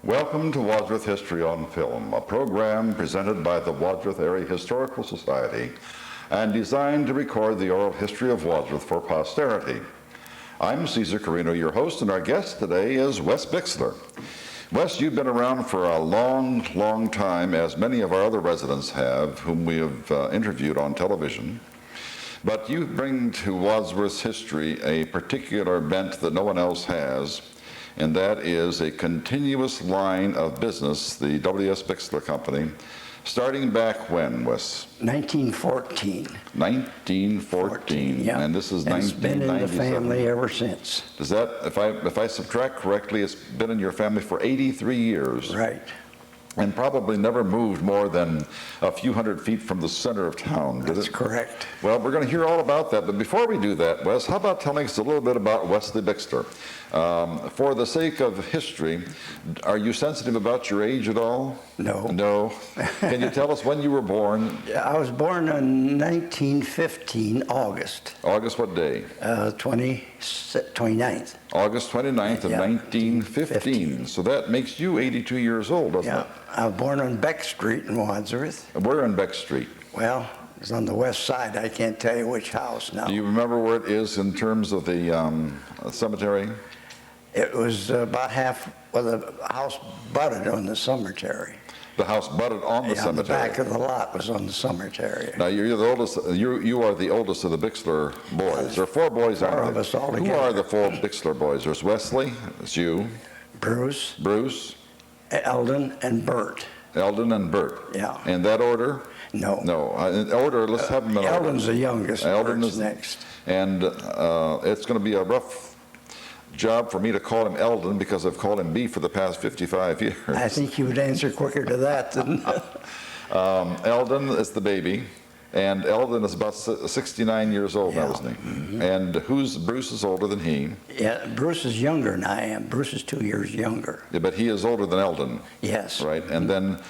Welcome to Wadsworth History on Film, a program presented by the Wadsworth Area Historical Society and designed to record the oral history of Wadsworth for posterity. I'm Cesar Carino, your host, and our guest today is Wes Bicksler. Wes, you've been around for a long, long time, as many of our other residents have, whom we have interviewed on television. But you bring to Wadsworth's history a particular bent that no one else has, and that is a continuous line of business, the W.S. Bicksler Company, starting back when, Wes? 1914. 1914, yeah. And this is and 1997. It's been in the family ever since. Does that, if I subtract correctly, it's been in your family for 83 years. Right. And probably never moved more than a few hundred feet from the center of town, did it? That's correct. Well, we're going to hear all about that, but before we do that, Wes, how about telling us a little bit about Wesley Bicksler? For the sake of history, are you sensitive about your age at all? No. No? Can you tell us when you were born? I was born in 1915, August. August what day? 29th. August 29th of Yeah. 1915. So that makes you 82 years old, doesn't Yeah. it? I was born on Beck Street in Wadsworth. We're on Beck Street. Well, it's on the west side. I can't tell you which house now. Do you remember where it is in terms of the cemetery? It was about half, well, the house butted on the cemetery. The house butted on the Yeah, cemetery. the back of the lot was on the cemetery. Now you're the oldest. You are the oldest of the Bicksler boys. There are four boys. Four aren't of there? us all Who together. are the four Bicksler boys? There's Wesley. It's you. Bruce, Bruce, Eldon, and Bert. Eldon, and Bert. Yeah. In that order? No. No. In order. Let's have them in order. Eldon's the youngest. Eldon Bert's is next. And it's going to be a rough job for me to call him Eldon because I've called him B for the past 55 years. I think you would answer quicker to that than. Eldon is the baby, and Eldon is about 69 years old now, Yeah. isn't he? And Bruce is older than he. Yeah, Bruce is younger than I am. Bruce is 2 years younger. Yeah, but he is older than Eldon. Yes. Right, and then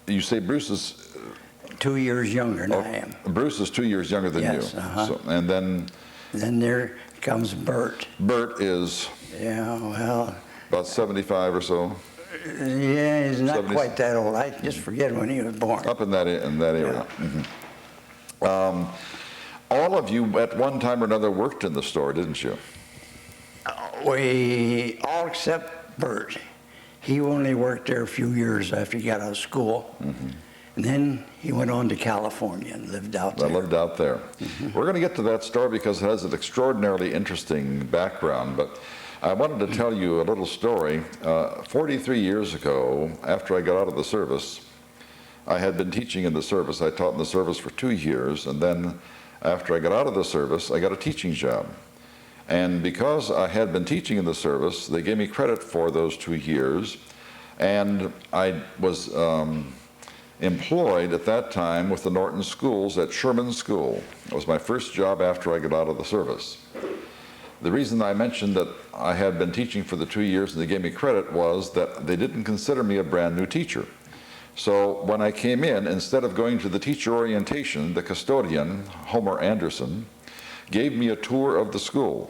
you say Bruce is 2 years younger than I am. Bruce is 2 years younger than Yes, you. uh-huh. So, and then Then there comes Bert. Bert is Yeah, well, about 75 or so, yeah, he's not 70s. quite that old. I just forget when he was born. up in that area. All of you at one time or another worked in the store, didn't you? We all except Bert. He only worked there a few years after he got out of school. And then he went on to California and lived out I there. lived out there. We're going to get to that store because it has an extraordinarily interesting background, but I wanted to tell you a little story. 43 years ago, after I got out of the service, I had been teaching in the service. I taught in the service for 2 years, and then after I got out of the service, I got a teaching job. And because I had been teaching in the service, they gave me credit for those 2 years, and I was employed at that time with the Norton Schools at Sherman School. It was my first job after I got out of the service. The reason I mentioned that I had been teaching for the 2 years and they gave me credit was that they didn't consider me a brand new teacher. So when I came in, instead of going to the teacher orientation, the custodian, Homer Anderson, gave me a tour of the school.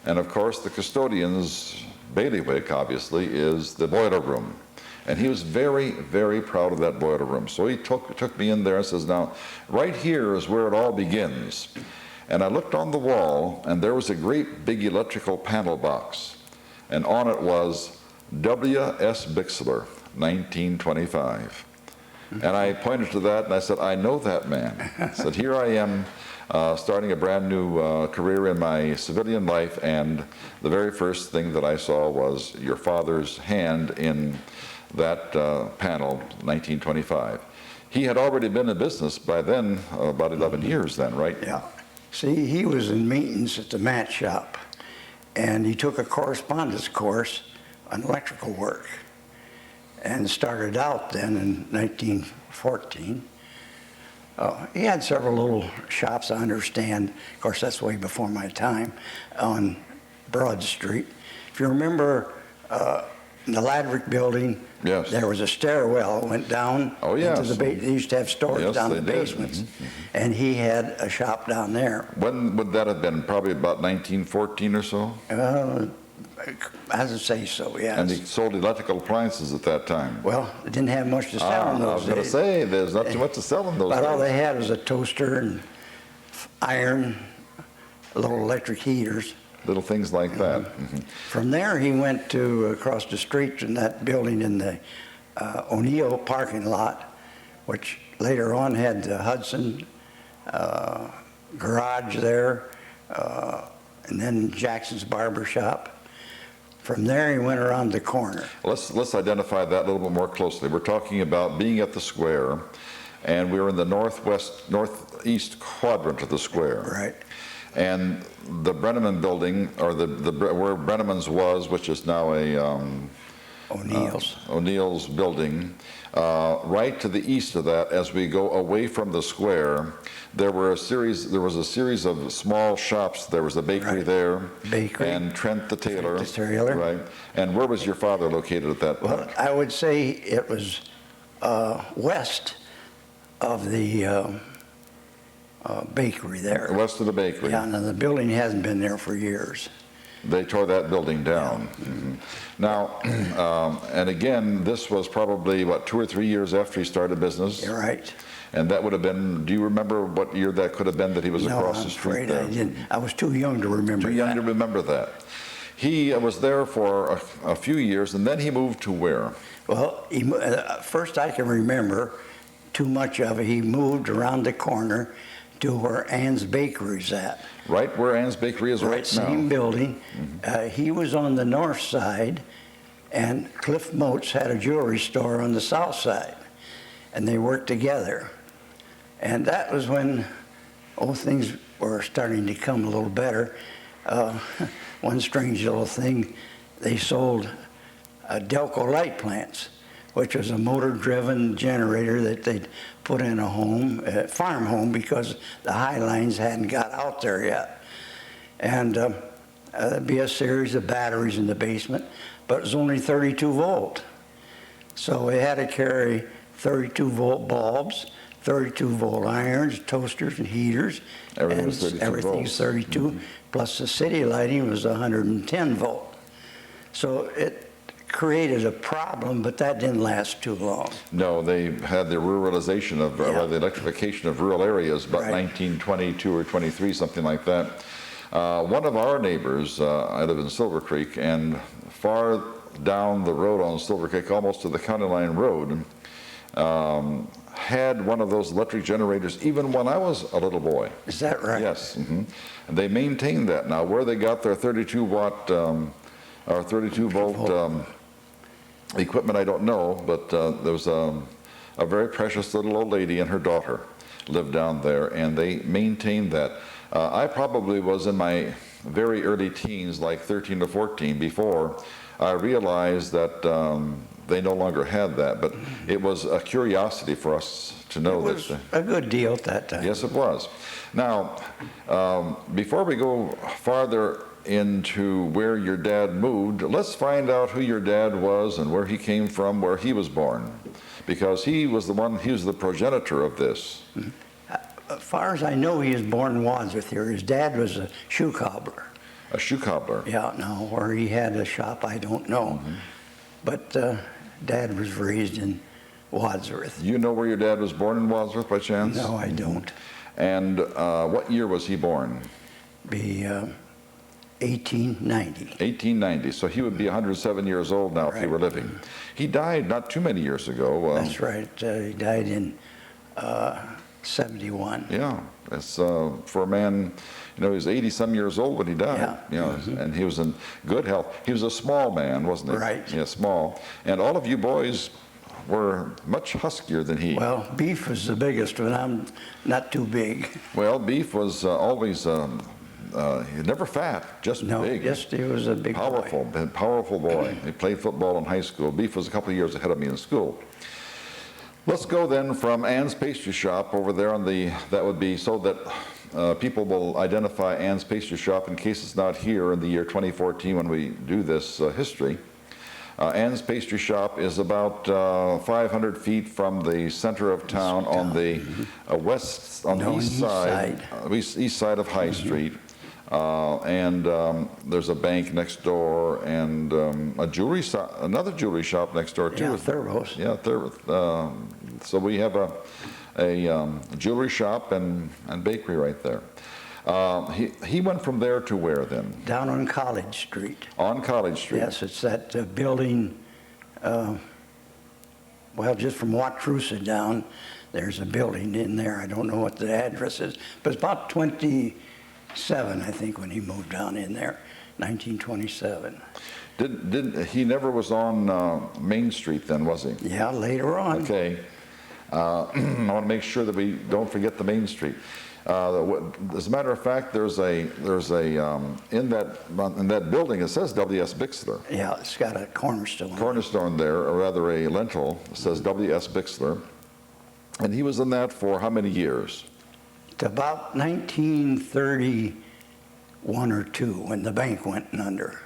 And of course, the custodian's bailiwick, obviously, is the boiler room. And he was very, very proud of that boiler room. So he took me in there and says, now, right here is where it all begins. And I looked on the wall, and there was a great big electrical panel box. And on it was W.S. Bicksler, 1925. And I pointed to that, and I said, I know that man. I said, here I am, starting a brand new career in my civilian life, and the very first thing that I saw was your father's hand in that panel, 1925. He had already been in business by then, about 11 years then, right? Yeah. See, he was in maintenance at the mat shop, and he took a correspondence course on electrical work and started out then in 1914. He had several little shops, I understand. Of course, that's way before my time, on Broad Street. If you remember, the Ladrick building, Yes. there was a stairwell that went down. Oh, yes. Into the they used to have storage Yes, down they in the did. basements. And he had a shop down there. When would that have been? Probably about 1914 or so? I would say so, yes. And he sold electrical appliances at that time. Well, it didn't have much to sell in I those was going to days. say, there's not too much to sell in those But all days. they had was a toaster and iron, little electric heaters. Little things like that. From there, he went to across the street in that building in the O'Neill parking lot, which later on had the Hudson garage there, and then Jackson's Barber Shop. From there, he went around the corner. Let's identify that a little bit more closely. We're talking about being at the square, and we're in the northeast quadrant of the square. Right. And the Brenneman building, or where Brenneman's was, which is now a O'Neill's building, right to the east of that, as we go away from the square, there was a series of small shops. There was a bakery Right. there. Bakery. And Trent the tailor. Trent the tailor. Right. And where was your father located at that Well, point? I would say it was west of the bakery there. West of the bakery. Yeah, and the building hasn't been there for years. They tore that building down. Now, and again, this was probably, 2 or 3 years after he started business? You're right. And that would have been, do you remember what year that could have been that he was No, across I'm the street afraid there? I didn't. I was too young to remember Too young that. to remember that. He was there for a few years, and then he moved to where? Well, first I can remember too much of it. He moved around the corner to where Ann's Bakery's at. Right where Ann's Bakery is right now. Same building. He was on the north side, and Cliff Moats had a jewelry store on the south side, and they worked together. And that was when things were starting to come a little better. One strange little thing, they sold Delco light plants, which was a motor-driven generator that they'd put in a home, a farm home, because the high lines hadn't got out there yet. And there'd be a series of batteries in the basement, but it was only 32 volt. So we had to carry 32 volt bulbs, 32 volt irons, toasters and heaters. Everything was 32 Everything's volts. 32, plus the city lighting was 110 volt. So it created a problem, but that didn't last too long. No, they had the ruralization of, or the electrification of rural areas about Right. 1922 or 23, something like that. One of our neighbors, I live in Silver Creek, and far down the road on Silver Creek, almost to the County Line Road, had one of those electric generators even when I was a little boy. Is that right? Yes. And they maintain that. Now, where they got their 32 watt or 32 volt equipment, I don't know, but there was a very precious little old lady and her daughter lived down there, and they maintained that. I probably was in my very early teens, like 13 or 14, before I realized that they no longer had that, but it was a curiosity for us to know It was that. a good deal at that time. Yes, it was. Now, before we go farther into where your dad moved, let's find out who your dad was and where he came from, where he was born, because he was the progenitor of this. As far as I know, he was born in Wadsworth here. His dad was a shoe cobbler. A shoe cobbler. Yeah, now where he had a shop, I don't know. But Dad was raised in Wadsworth. You know where your dad was born in Wadsworth by chance? No, I don't. And what year was he born? Be 1890. 1890. So he would be 107 years old now if he Right. were living. He died not too many years ago. That's right. He died in 71. Yeah, that's for a man, he was 80-some years old when he died. Yeah. And he was in good health. He was a small man, wasn't he? Right. Yeah, small. And all of you boys were much huskier than he. Well, Beef was the biggest one. I'm not too big. Well, Beef was always never fat, just No, big. yes, he was a big Powerful, boy. powerful boy. He played football in high school. Beef was a couple of years ahead of me in school. Let's go then from Ann's Pastry Shop over there on that would be so that people will identify Ann's Pastry Shop in case it's not here in the year 2014 when we do this history. Ann's Pastry Shop is about 500 feet from the center of town on the east side of High Street. And there's a bank next door, and a jewelry shop, another jewelry shop next door too. Yeah, Thurvos. Yeah, Thurvos. So we have a jewelry shop and bakery right there. He went from there to where then? Down on College Street. On College Street. Yes, it's that building, well, just from Wachrusa down, there's a building in there. I don't know what the address is, but it's about 27, I think, when he moved down in there, 1927. He never was on Main Street then, was he? Yeah, later on. Okay. I want to make sure that we don't forget the Main Street. As a matter of fact, there's a in that building, it says W.S. Bicksler. Yeah, it's got a cornerstone. Cornerstone there, or rather a lintel, it says W.S. Bicksler. And he was in that for how many years? To about 1931 or 2, when the bank went under.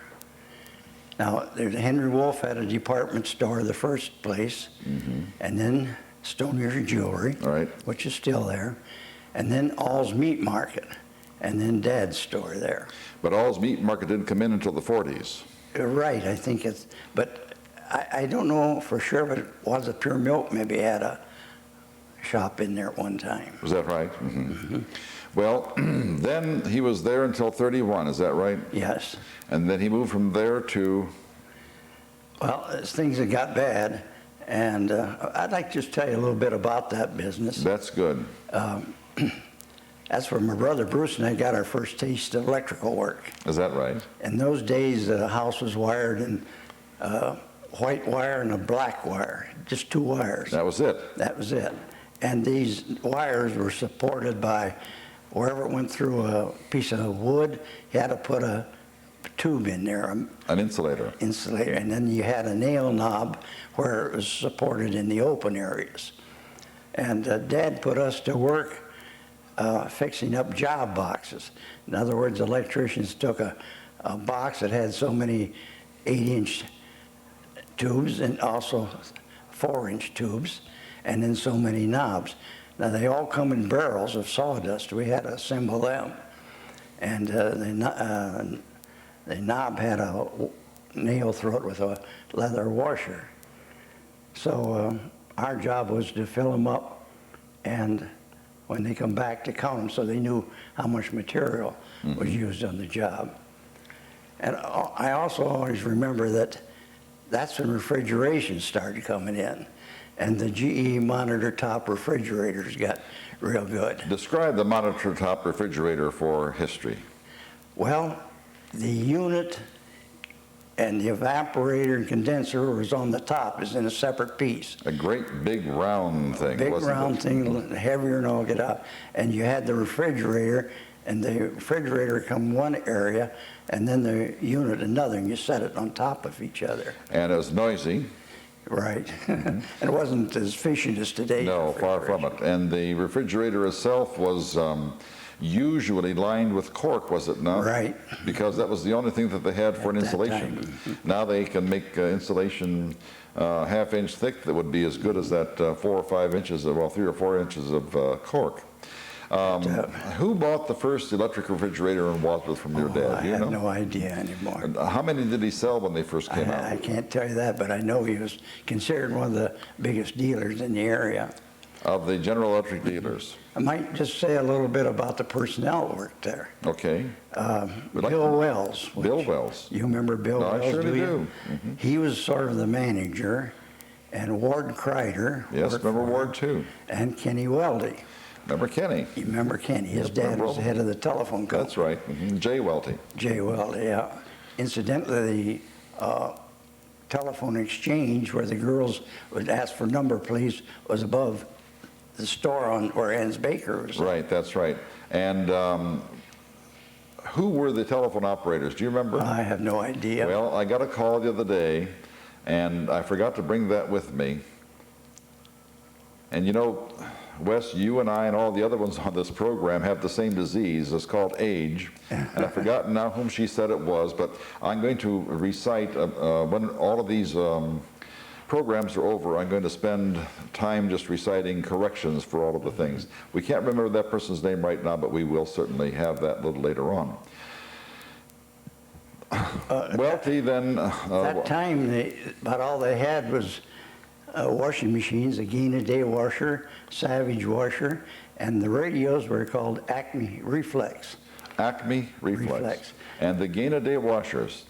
Now, Henry Wolf had a department store, the first place, and then Stonier's Jewelry, right, which is still there, and then All's Meat Market, and then Dad's store there. But All's Meat Market didn't come in until the 40s. Right, I think it's, but I don't know for sure, but it was a Pure Milk maybe had a shop in there at one time. Was that right? Well, then he was there until 31, is that right? Yes. And then he moved from there to? Well, as things had got bad, and I'd like to just tell you a little bit about that business. That's good. That's where my brother Bruce and I got our first taste of electrical work. Is that right? In those days, the house was wired in white wire and a black wire, just 2 wires. That was it? That was it. And these wires were supported by, wherever it went through a piece of wood, you had to put a tube in there. An insulator. Insulator. And then you had a nail knob where it was supported in the open areas. And Dad put us to work fixing up job boxes. In other words, electricians took a box that had so many 8-inch tubes and also 4-inch tubes, and then so many knobs. Now, they all come in barrels of sawdust. We had to assemble them. And the knob had a nail through it with a leather washer. So our job was to fill them up, and when they come back to count them, so they knew how much material was used on the job. And I also always remember that that's when refrigeration started coming in, and the GE monitor top refrigerators got real good. Describe the monitor top refrigerator for history. Well, the unit and the evaporator and condenser was on the top, is in a separate piece. A great big round thing, Big wasn't round it? thing, heavier than all get out. And you had the refrigerator, and the refrigerator come one area, and then the unit another, and you set it on top of each other. And it was noisy. Right. And it wasn't as efficient as today. No, far from it. And the refrigerator itself was usually lined with cork, was it not? Right. Because that was the only thing that they had for an At that insulation. time. Now they can make insulation half-inch thick that would be as good as that 4 or 5 inches, well, 3 or 4 inches of cork. Who bought the first electric refrigerator in Wadsworth from your dad? Do you know? I have no idea anymore. How many did he sell when they first came out? I can't tell you that, but I know he was considered one of the biggest dealers in the area. Of the General Electric dealers. I might just say a little bit about the personnel that worked there. Okay. Bill Wells. Bill Wells. You remember Bill No, Wells, I surely do you? do. He was sort of the manager, and Ward Kreider. Yes, worked remember for Ward him, too. And Kenny Weldy. Remember Kenny? You remember Kenny? His Yep, dad remember was the him. head of the telephone company. That's right. Jay Welty. Jay Weldy, yeah. Incidentally, the telephone exchange where the girls would ask for number, please, was above the store on where Ann's Baker was. Right, that's right. And who were the telephone operators? Do you remember? I have no idea. Well, I got a call the other day, and I forgot to bring that with me. And you know, Wes, you and I and all the other ones on this program have the same disease. It's called age. And I've forgotten now whom she said it was, but I'm going to recite, when all of these programs are over, I'm going to spend time just reciting corrections for all of the things. We can't remember that person's name right now, but we will certainly have that a little later on. Wealthy then. That time, about all they had was washing machines, a gain-a-day washer, Savage washer, and the radios were called Acme Reflex. Acme Reflex. And the gain-a-day washers.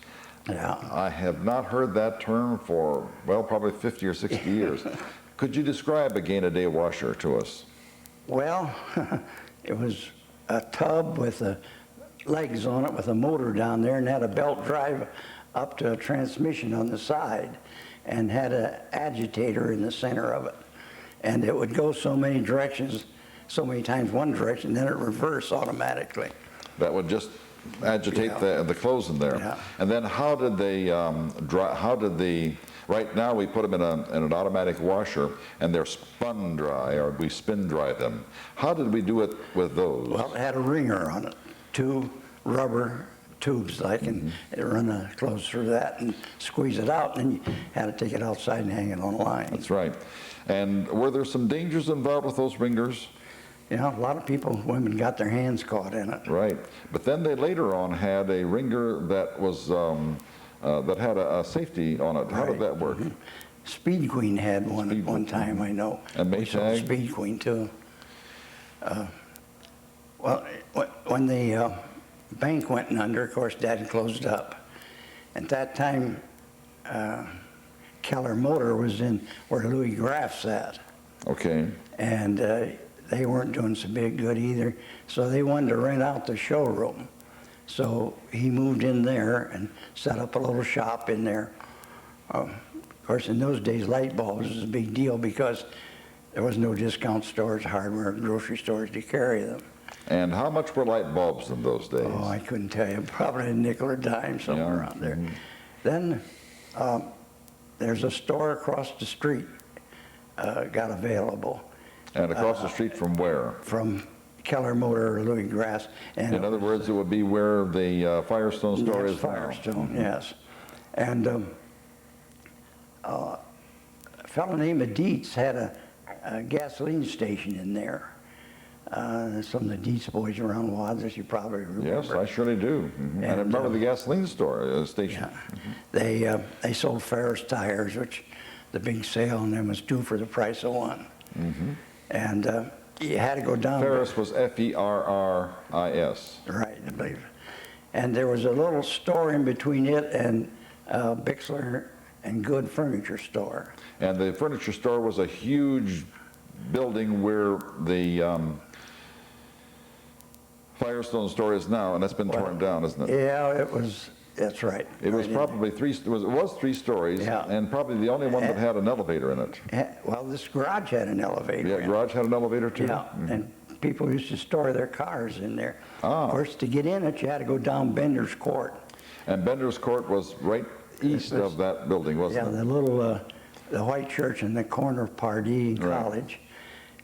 Yeah. I have not heard that term for, well, probably 50 or 60 years. Could you describe a gain-a-day washer to us? Well, it was a tub with legs on it with a motor down there and had a belt drive up to a transmission on the side and had an agitator in the center of it. And it would go so many directions, so many times one direction, then it would reverse automatically. That would just agitate the clothes in there. Yeah. And then how did they right now we put them in an automatic washer and they're spun dry, or we spin dry them. How did we do it with those? Well, it had a wringer on it, 2 rubber tubes like, and run the clothes through that and squeeze it out, and then you had to take it outside and hang it on a line. That's right. And were there some dangers involved with those ringers? Yeah, a lot of people, women got their hands caught in it. Right. But then they later on had a ringer that was that had a safety on it. How did that work? Speed Queen had one at one time, I know. And Maytag? Speed Queen too. Well, when the bank went under, of course, Dad closed up. At that time, Keller Motor was in where Louis Graff sat. Okay. And they weren't doing so big good either, so they wanted to rent out the showroom. So he moved in there and set up a little shop in there. Of course, in those days, light bulbs was a big deal because there was no discount stores, hardware, grocery stores to carry them. And how much were light bulbs in those days? Oh, I couldn't tell you. Probably a nickel or dime, somewhere around there. Then there's a store across the street got available. And across the street from where? From Keller Motor or Louis Grass. And in other words, it would be where the Firestone store is now. Firestone, yes. And a fellow named Dietz had a gasoline station in there. Some of the Dietz boys around Wadsworth, you probably remember. Yes, I surely do. And I remember the gasoline store station. Yeah. They sold Ferris tires, which the big sale on them was 2 for the price of 1. And you had to go down. Ferris was Ferris. Right, I believe. And there was a little store in between it and Bicksler and Good Furniture Store. And the furniture store was a huge building where the Firestone store is now, and that's been torn down, isn't it? Yeah, it was. That's right. It was probably 3. It was 3 stories, and probably the only one that had an elevator in it. Well, this garage had an elevator. Yeah, garage had an elevator too. Yeah, and people used to store their cars in there. Ah. Of course, to get in it, you had to go down Bender's Court. And Bender's Court was right east of that building, wasn't it? Yeah, the little the white church in the corner part, Eaton College.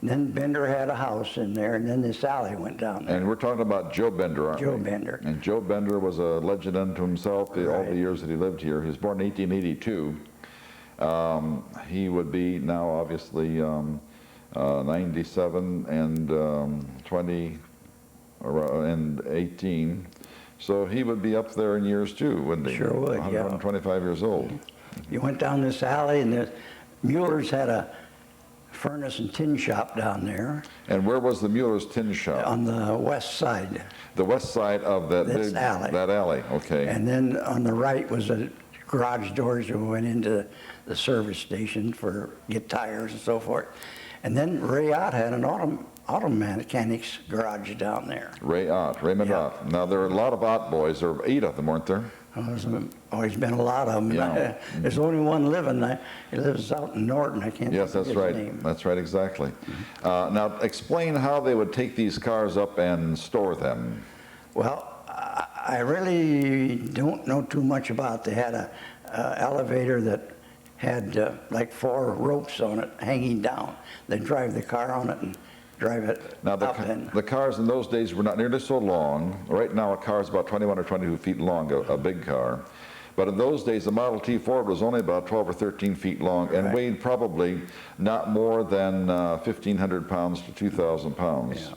And then Bender had a house in there, and then this alley went down there. And we're talking about Joe Bender, aren't we? Joe Bender. And Joe Bender was a legend unto himself all the years that he lived here. He was born in 1882. He would be now obviously 97 and 20 and 18. So he would be up there in years too, wouldn't he? Sure would, 125 years old. You went down this alley, and the Mueller's had a furnace and tin shop down there. And where was the Mueller's tin shop? On the west side. The west side of that alley. That alley, okay. And then on the right was the garage doors that went into the service station for get tires and so forth. And then Ray Ott had an auto mechanics garage down there. Raymond Ott. Now there are a lot of Ott boys. There were 8 of them, weren't there? There's always been a lot of them. Yeah. There's only one living. He lives out in Norton. I can't think of his name. That's right, exactly. Now explain how they would take these cars up and store them. Well, I really don't know too much about it. They had a elevator that had like 4 ropes on it hanging down. They'd drive the car on it and drive it Now, up and the cars in those days were not nearly so long. Right now, a car is about 21 or 22 feet long, a big car. But in those days, the Model T Ford was only about 12 or 13 feet long and Right. weighed probably not more than 1,500 pounds to 2,000 pounds. Yeah.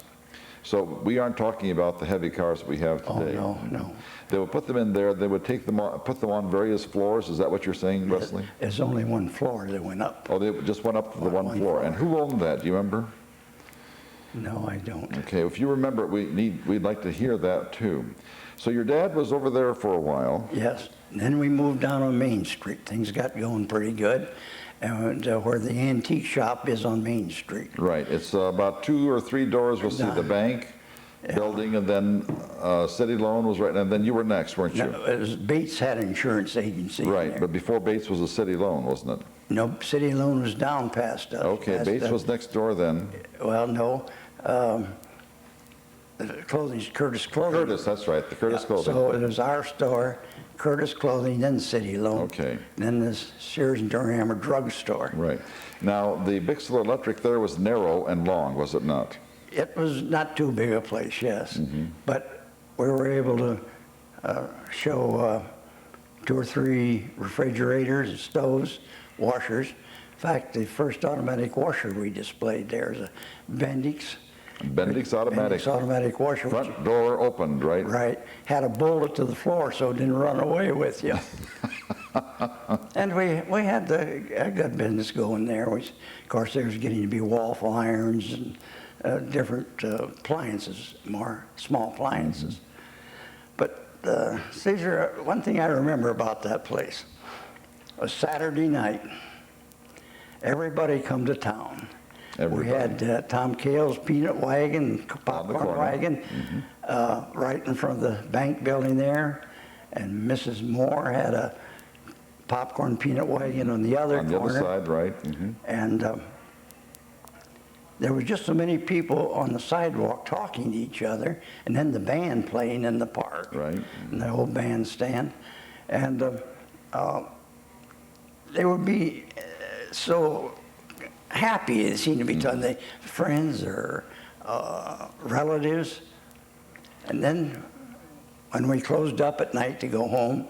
So we aren't talking about the heavy cars that we have oh today. no. They would put them in there. They would take them on, put them on various floors. Is that what you're saying, Wesley? There's only one floor that went up. Oh, they just went up to the one One floor. floor. And who owned that? Do you remember? No, I don't. Okay, if you remember, we'd like to hear that too. So your dad was over there for a while. Yes. And then we moved down on Main Street. Things got going pretty good. And where the antique shop is on Main Street. Right. It's about 2 or 3 doors. We'll see the bank building, and then City Loan was right, and then you were next, weren't you? No, it was Bates had insurance agency in Right, there. but before Bates was a City Loan, wasn't it? No, City Loan was down past us. Okay, past Bates us. was next door then. Well, no. Curtis Clothing. Curtis, that's right, the Curtis Clothing. So it was our store, Curtis Clothing, then City Loan. Okay. Then this Sears and Durham drugstore. Right. Now, the Bicksler Electric there was narrow and long, was it not? It was not too big a place, yes. Mm-hmm. But we were able to show 2 or 3 refrigerators, stoves, washers. In fact, the first automatic washer we displayed there is a Bendix. Bendix automatic. Bendix automatic washer. which- Front door opened, right? Right. Had a bullet to the floor so it didn't run away with you. And we had a good business going there. Of course, there was getting to be waffle irons and different appliances, more small appliances. But Caesar, one thing I remember about that place was Saturday night, everybody come to town. Everybody. We had Tom Cale's peanut wagon, popcorn corner. wagon, right in front of the bank building there. And Mrs. Moore had a popcorn peanut wagon on the other On the corner. other side, right? Mhm. And there was just so many people on the sidewalk talking to each other, and then the band playing in the park. Right. And the old bandstand. And they would be so happy, it seemed to be telling their friends or relatives. And then when we closed up at night to go home,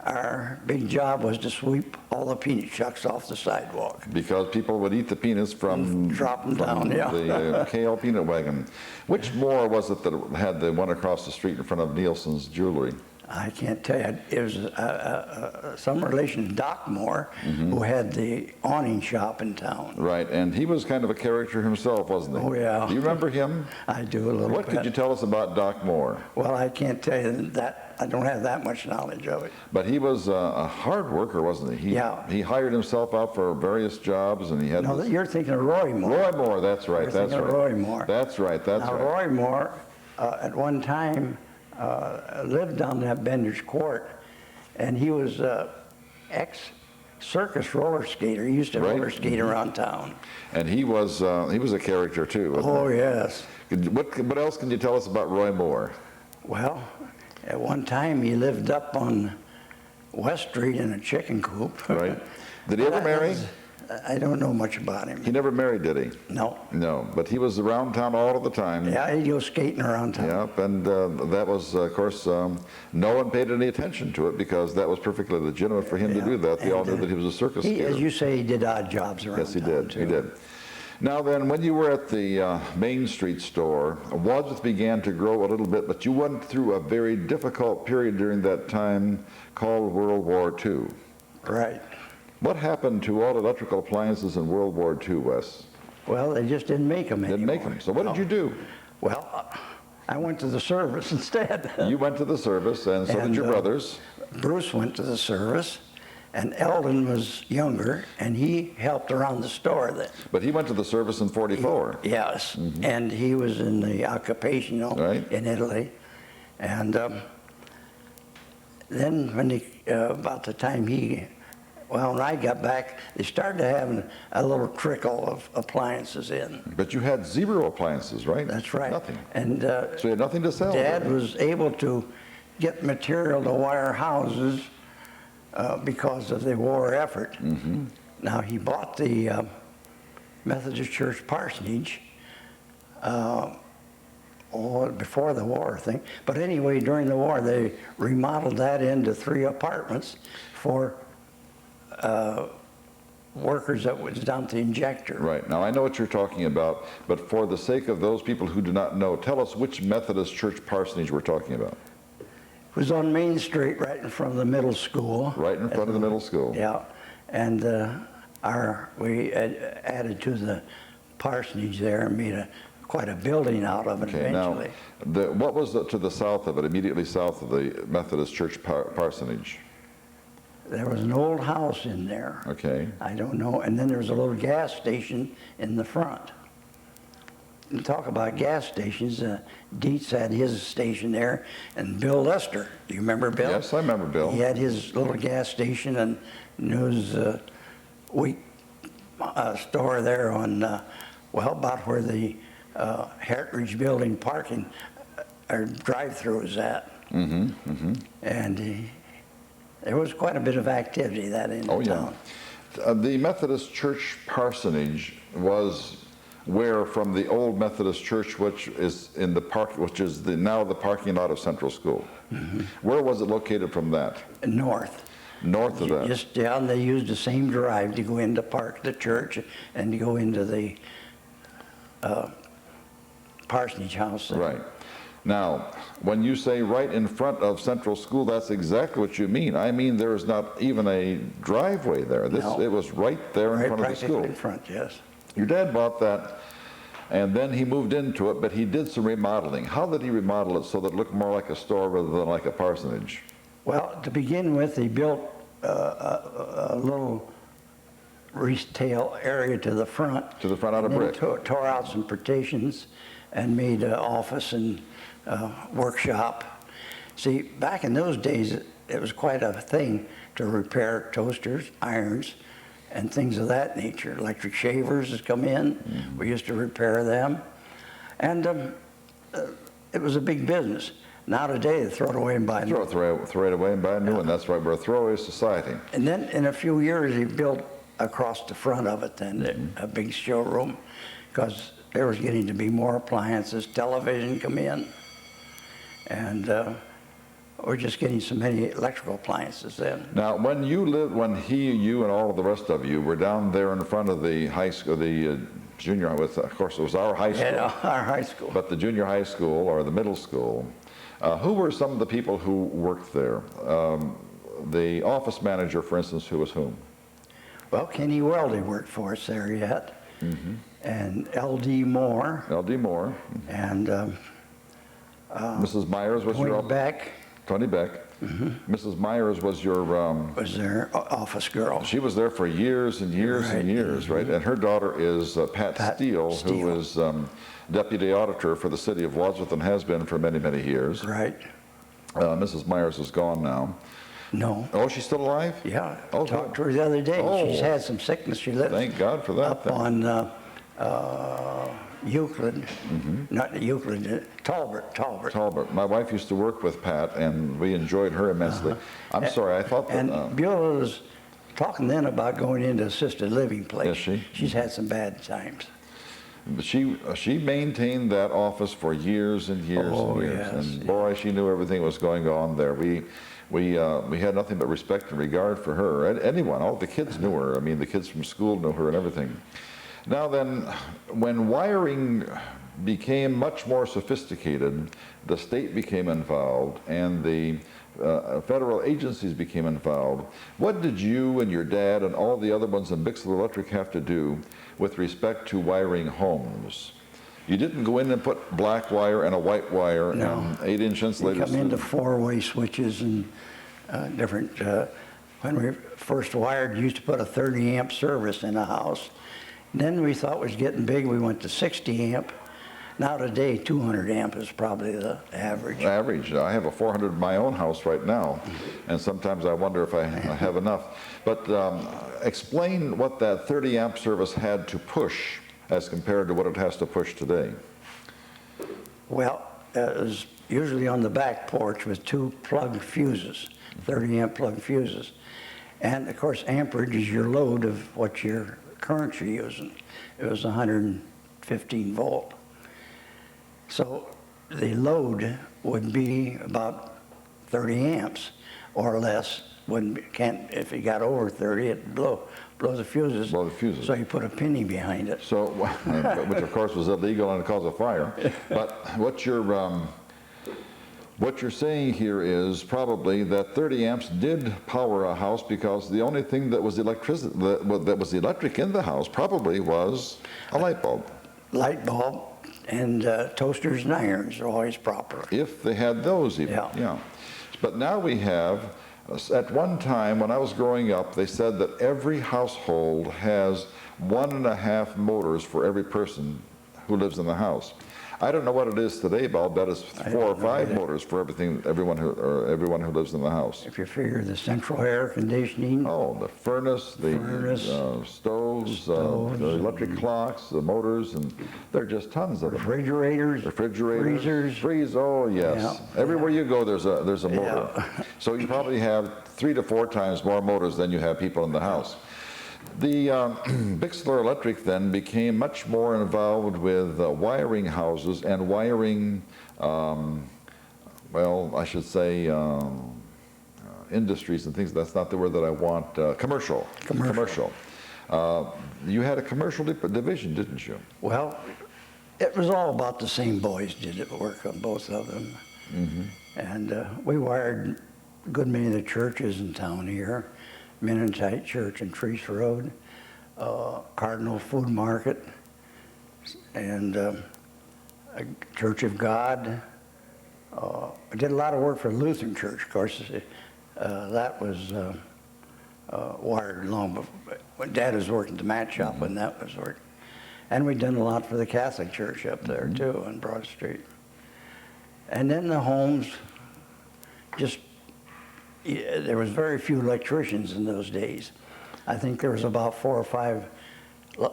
our big job was to sweep all the peanut shucks off the sidewalk. Because people would eat the peanuts from, Drop 'em from down, yeah. the Kale peanut wagon. Which Moore was it that had the one across the street in front of Nielsen's Jewelry? I can't tell you. It was some relation to Doc Moore, who had the awning shop in town. Right, and he was kind of a character himself, wasn't he? Oh, yeah. Do you remember him? I do a little What bit. could you tell us about Doc Moore? Well, I can't tell you that. I don't have that much knowledge of it. But he was a hard worker, wasn't he? Yeah. He hired himself out for various jobs, and he had No, this- you're thinking of Roy Moore. Roy Moore, that's right, You're that's thinking right. of Roy Moore. That's right, that's Now, right. Roy Moore, at one time, lived down that Bender's Court, and he was ex-circus roller skater. He used to Right. roller skate around town. And he was a character too, wasn't Oh, he? yes. What else can you tell us about Roy Moore? Well, at one time, he lived up on West Street in a chicken coop. Right. Did he ever marry? I don't know much about him. He never married, did he? No. No, but he was around town all of the time. Yeah, he'd go skating around town. Yep, and that was, of course, no one paid any attention to it because that was perfectly legitimate for him to Yeah, do that. They all and, knew that he was a circus He, skater. as you say, he did odd jobs around Yes, he town, did. too. He did. Now then, when you were at the Main Street store, Wadsworth began to grow a little bit, but you went through a very difficult period during that time called World War II. Right. What happened to all electrical appliances in World War II, Wes? Well, they just didn't make them anymore. Didn't make them. So what did you do? Well, I went to the service instead. You went to the service, and so did And, your brothers. Bruce went to the service, and Eldon was younger, and he helped around the store then. But he went to the service in 44. Yes, and he was in the occupational Right. in Italy. And then when about the time when I got back, they started having a little trickle of appliances in. But you had zero appliances, right? That's right. Nothing. And So you had nothing to sell. Dad did you? was able to get material to wire houses because of the war effort. Mm-hmm. Now, he bought the Methodist Church parsonage before the war, I think. But anyway, during the war, they remodeled that into 3 apartments for workers that was down at the injector. Right. Now, I know what you're talking about, but for the sake of those people who do not know, tell us which Methodist Church parsonage we're talking about. It was on Main Street, right in front of the middle school. Right in front of the middle school. Yeah, and we added to the parsonage there and made quite a building out of it eventually. Now, what was to the south of it, immediately south of the Methodist Church parsonage? There was an old house in there. Okay. I don't know, and then there was a little gas station in the front. And talk about gas stations, Dietz had his station there, and Bill Lester, do you remember Bill? Yes, I remember Bill. He had his little gas station and news wheat store there on, well, about where the Heritage Building parking or drive-through is at. Mm-hmm, mm-hmm. And there was quite a bit of activity that in Oh, town. yeah. The Methodist Church parsonage was where from the old Methodist Church, which is in the park, which is now the parking lot of Central School. Mm-hmm. Where was it located from that? North. North of that. Just down, they used the same drive to go into the church and to go into the parsonage house there. Right. Now, when you say right in front of Central School, that's exactly what you mean. I mean, there's not even a driveway there. No. It was right there in front of the school. Practically in front, yes. Your dad bought that, and then he moved into it, but he did some remodeling. How did he remodel it so that it looked more like a store rather than like a parsonage? Well, to begin with, he built a little retail area to the front. To the front out of and then brick. Tore out some partitions and made an office and workshop. See, back in those days, it was quite a thing to repair toasters, irons, and things of that nature. Electric shavers has come in. Mm-hmm. We used to repair them. And it was a big business. Now today, they throw it away and buy new. Throw it away and buy a new one. That's right. We're a throwaway society. And then in a few years, he built across the front of it then, Mm-hmm. a big showroom, because there was getting to be more appliances, television come in, and we're just getting so many electrical appliances then. Now, when you and all of the rest of you were down there in front of the high school, the junior high, of course it was our high school. Yeah, our high school. But the junior high school or the middle school, who were some of the people who worked there? The office manager, for instance, who was whom? Well, Kenny Weldy worked for us there yet, Mm-hmm. and L.D. Moore, L.D. Moore. and Mrs. Myers was Tony your Beck Tony Beck. Mm-hmm. Mrs. Myers was your was their office girl. she was there for years and years and Right. years, right? And her daughter is Pat Steele, who Steele. is deputy auditor for the City of Wadsworth and has been for many, many years. Right. Mrs. Myers is gone now. No. Oh, she's still alive? Yeah, Oh, talked good. to her the other day. Oh. She's had some sickness. She lives Thank God for that. up on Euclid, not Euclid, Talbot. Talbot. My wife used to work with Pat, and we enjoyed her immensely. I'm sorry, I thought that... And Beulah was talking then about going into assisted living place. Is she? She's had some bad times. But she maintained that office for years and years Oh, and years, yes, and yeah. boy, she knew everything that was going on there. We had nothing but respect and regard for her. Anyone, all the kids knew her. I mean, the kids from school knew her and everything. Now then, when wiring became much more sophisticated, the state became involved, and the federal agencies became involved. What did you and your dad and all the other ones in Bicksler Electric have to do with respect to wiring homes? You didn't go in and put black wire and a white wire No. and 8-inch They insulators. come into four-way switches and different, when we first wired, you used to put a 30 amp service in a house. Then we thought it was getting big, we went to 60 amp. Now today, 200 amp is probably the average. Average. I have a 400 in my own house right now, and sometimes I wonder if I have enough. But explain what that 30 amp service had to push as compared to what it has to push today. Well, it was usually on the back porch with 2 plug fuses, 30-amp plug fuses. And of course, amperage is your load of what your current you're using. It was 115 volt. So the load would be about 30 amps or less. If it got over 30, it'd blow the fuses. Blow the fuses. So you put a penny behind it. So, which of course was illegal and it caused a fire. But what you're saying here is probably that 30 amps did power a house, because the only thing that was electric in the house probably was a light bulb. Light bulb and toasters and irons are always proper. If they had those even. Yeah. But now we have, at one time when I was growing up, they said that every household has 1.5 motors for every person who lives in the house. I don't know what it is today, but I'll bet it's 4 or 5 motors for everyone who lives in the house. If you figure the central air conditioning. Oh, the furnace, the stoves, the electric clocks, the motors, and there are just tons of them. Refrigerators, freezers. Oh, yes. Yeah. Everywhere you go, there's a motor. Yeah. So you probably have 3 to 4 times more motors than you have people in the house. The Bicksler Electric then became much more involved with wiring houses and wiring, well, I should say, industries and things. That's not the word that I want. Commercial. You had a commercial division, didn't you? Well, it was all about the same boys did it, work on both of them. Mm-hmm. And we wired a good many of the churches in town here. Mennonite Church in Treese Road, Cardinal Food Market, and Church of God. I did a lot of work for Lutheran Church, of course. That was wired long before. When Dad was working at the mat shop when that was working. And we'd done a lot for the Catholic Church up there too on Broad Street. And then the homes, there was very few electricians in those days. I think there was about 4 or 5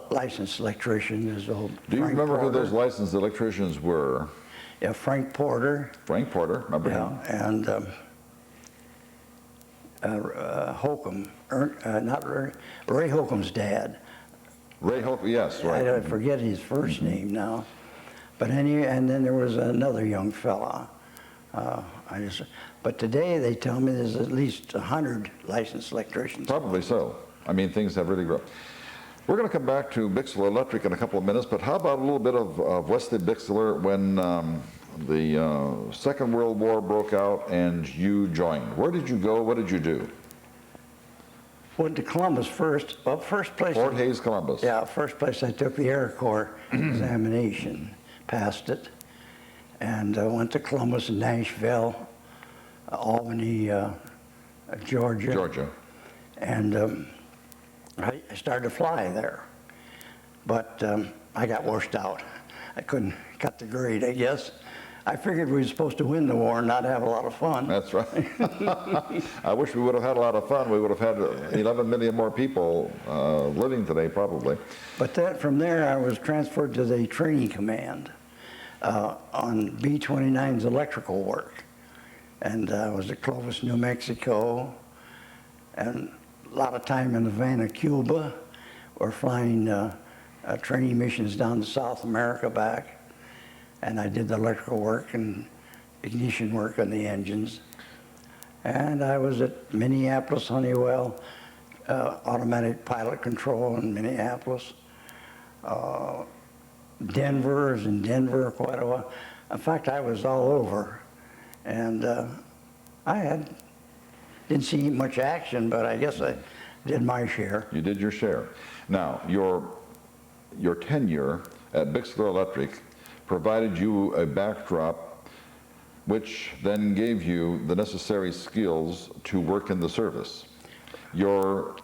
licensed electricians. Do you remember who those licensed electricians were? Yeah, Frank Porter. Frank Porter, remember him? And Holcomb, Ray Holcomb's dad. Ray Holcomb, yes, right. I forget his first name now. But and then there was another young fella. But today they tell me there's at least 100 licensed electricians. Probably so. I mean, things have really grown. We're going to come back to Bicksler Electric in a couple of minutes, but how about a little bit of Wesley Bicksler when the Second World War broke out and you joined? Where did you go? What did you do? Went to Columbus first. Well, first place. Fort Hays, Columbus. Yeah, first place I took the Air Corps examination, passed it, and went to Columbus and Nashville, Albany, Georgia. And I started to fly there, but I got washed out. I couldn't cut the grade, I guess. I figured we were supposed to win the war and not have a lot of fun. That's right. I wish we would have had a lot of fun. We would have had 11 million more people living today, probably. But from there, I was transferred to the training command on B-29's electrical work. And I was at Clovis, New Mexico, and a lot of time in Havana, Cuba. We're flying training missions down to South America back. And I did the electrical work and ignition work on the engines. And I was at Minneapolis, Honeywell, automatic pilot control in Minneapolis. Denver, I was in Denver quite a while. In fact, I was all over. And didn't see much action, but I guess I did my share. You did your share. Now, your tenure at Bicksler Electric provided you a backdrop which then gave you the necessary skills to work in the service. Your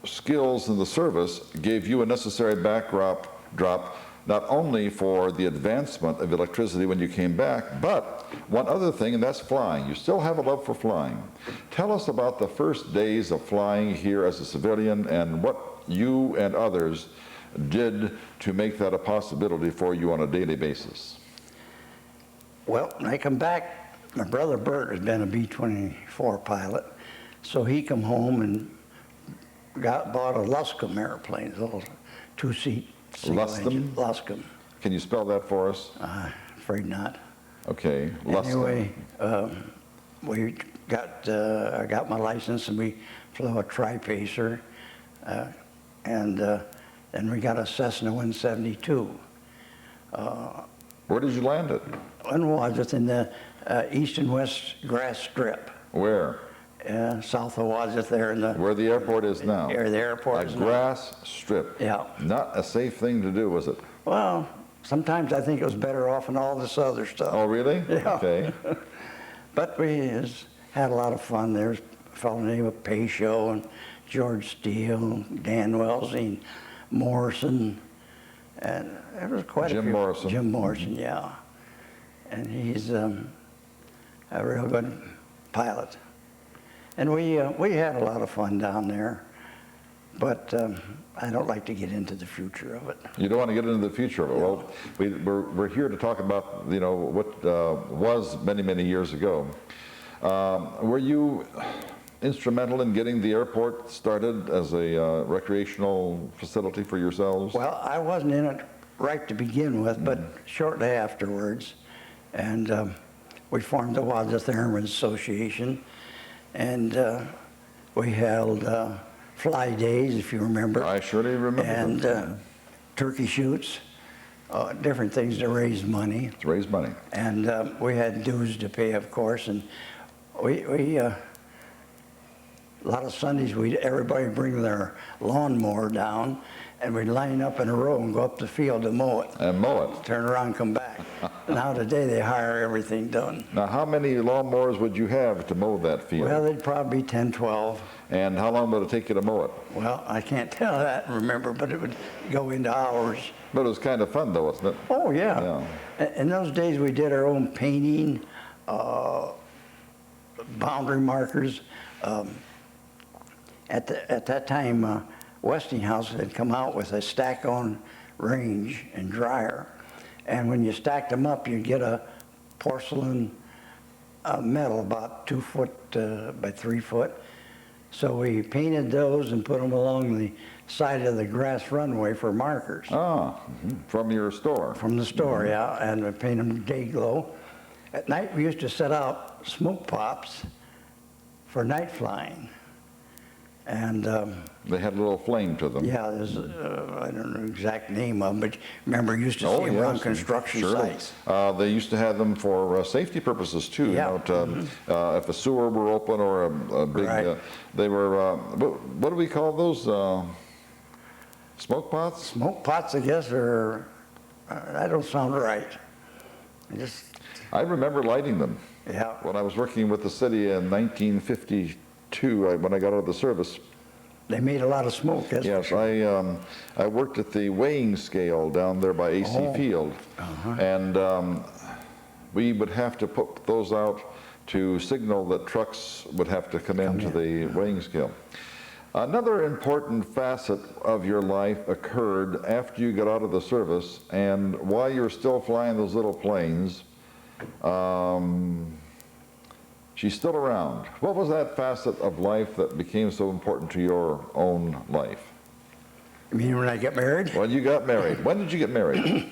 skills in the service gave you a necessary backdrop not only for the advancement of electricity when you came back, but one other thing, and that's flying. You still have a love for flying. Tell us about the first days of flying here as a civilian and what you and others did to make that a possibility for you on a daily basis. Well, when I come back, my brother Bert has been a B-24 pilot, so he come home and bought a Luscombe airplane, a little two-seat Luscombe? Luscombe. Can you spell that for us? Afraid not. Okay, Luscombe. Anyway, I got my license and we flew a tri-pacer, and then we got a Cessna 172. Where did you land it? In Wadsworth, in the east and west grass strip. Where? South of Wadsworth there in the... Where the airport is now? Where the airport is A now. grass strip. Yeah. Not a safe thing to do, was it? Well, sometimes I think it was better off than all this other stuff. Oh, really? Yeah. Okay. But we had a lot of fun. There's a fellow named Paisho and George Steele, Dan Welsing, Morrison, and there was quite a few. Jim Morrison. Jim Morrison, yeah. And he's a real good pilot. And we had a lot of fun down there, but I don't like to get into the future of it. You don't want to get into the future of it. No. Well, we're here to talk about, you know, what was many, many years ago. Were you instrumental in getting the airport started as a recreational facility for yourselves? Well, I wasn't in it right to begin with, but shortly afterwards, and we formed the Wadsworth Airmen's Association, and we held fly days, if you remember. I surely remember and them. turkey shoots, different things to raise money. To raise money. And we had dues to pay, of course, and we a lot of Sundays, everybody bring their lawnmower down, and we'd line up in a row and go up the field to mow it. And mow it. Turn around, come back. Now today they hire everything done. Now, how many lawnmowers would you have to mow that field? Well, they'd probably be 10, 12. And how long would it take you to mow it? Well, I can't tell that, remember, but it would go into hours. But it was kind of fun, though, wasn't it? Oh, yeah. In those days, we did our own painting, boundary markers. At that time, Westinghouse had come out with a stack-on range and dryer. And when you stacked them up, you'd get a porcelain metal about 2 foot by 3 foot. So we painted those and put them along the side of the grass runway for markers. Ah, from your store. From the store, yeah, and we paint them day glow. At night, we used to set out smoke pops for night flying. And They had a little flame to them. yeah, there's, I don't know the exact name of them, but remember, you used to see them around construction sites. They used to have them for safety purposes too. Yeah. You know, if a sewer were open or a big, Right. they were. What do we call those? Smoke pots? Smoke pots, I guess, or that don't sound right. I remember lighting them Yeah. when I was working with the city in 1952. When I got out of the service. They made a lot of smoke, that's for Yes, sure. I worked at the weighing scale down there by AC Oh. Field, and we would have to put those out to signal that trucks would have to come into the weighing scale. Another important facet of your life occurred after you got out of the service, and while you're still flying those little planes, she's still around. What was that facet of life that became so important to your own life? You mean when I get married? When you got married. When did you get married?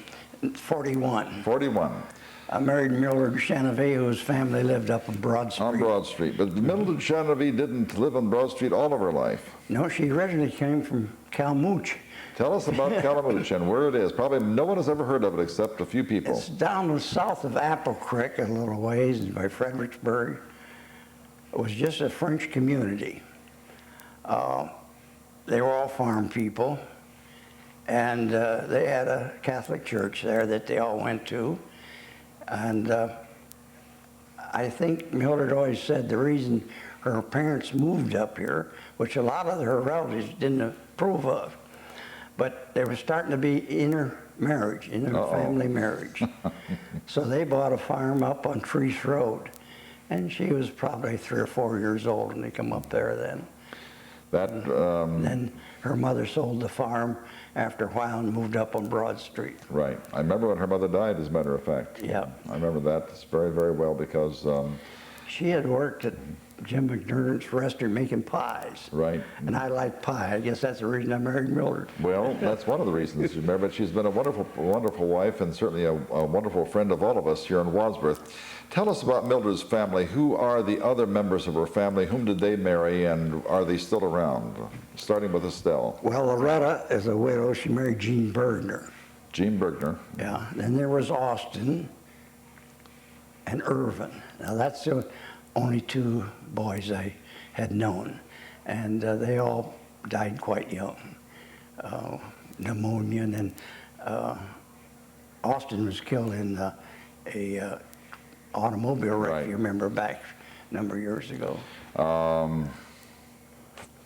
41. 41. I married Mildred Chanavy, whose family lived up on Broad Street. On Broad Street. But Mildred Chanavy didn't live on Broad Street all of her life. No, she originally came from Calmouche. Tell us about Calamouche and where it is. Probably no one has ever heard of it except a few people. It's down south of Apple Creek a little ways by Fredericksburg. It was just a French community. They were all farm people, and they had a Catholic church there that they all went to. And I think Mildred always said the reason her parents moved up here, which a lot of her relatives didn't approve of, but there was starting to be intermarriage, inter-family marriage. So they bought a farm up on Treese Road. And she was probably 3 or 4 years old when they come up there then. That, Then her mother sold the farm after a while and moved up on Broad Street. right. I remember when her mother died, as a matter of fact. Yeah. I remember that very, very well because, She had worked at Jim McDermott's restaurant making pies. right. And I like pie. I guess that's the reason I married Mildred. Well, that's one of the reasons. Remember, she's been a wonderful, wonderful wife and certainly a wonderful friend of all of us here in Wadsworth. Tell us about Mildred's family. Who are the other members of her family? Whom did they marry, and are they still around? Starting with Estelle. Well, Loretta is a widow. She married Gene Bergner. Jean Bergner. Yeah. Then there was Austin and Irvin. Now, that's the only two boys I had known. And they all died quite young. Pneumonia, and then Austin was killed in a automobile wreck, Right. you remember, back a number of years ago.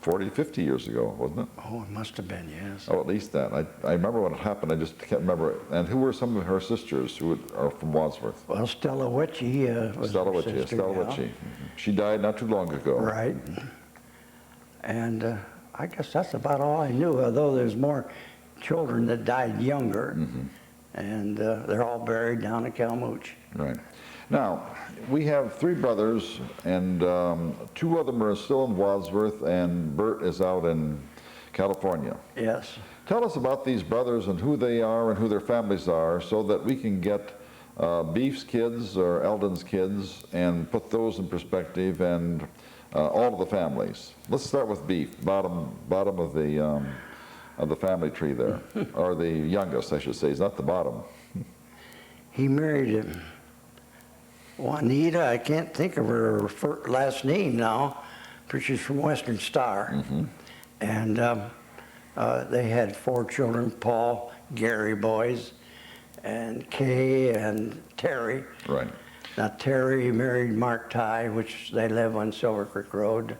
40, 50 years ago, wasn't it? Oh, it must have been, yes. Oh, at least that. I remember when it happened, I just can't remember it. And who were some of her sisters who are from Wadsworth? Well, Stella Witchy was Stella her Witchy, sister, Stella yeah. Witchy. She died not too long ago. Right. And I guess that's about all I knew, although there's more children that died younger. And they're all buried down in Calmouche. Right. Now, we have three brothers, and two of them are still in Wadsworth, and Bert is out in California. Yes. Tell us about these brothers and who they are and who their families are so that we can get Beef's kids or Eldon's kids and put those in perspective and all of the families. Let's start with Beef, bottom of the family tree there, or the youngest, I should say. He's not the bottom. He married Juanita. I can't think of her last name now, but she's from Western Star. And they had 4 children, Paul, Gary boys, and Kay and Terry. Right. Now, Terry married Mark Ty, which they live on Silver Creek Road.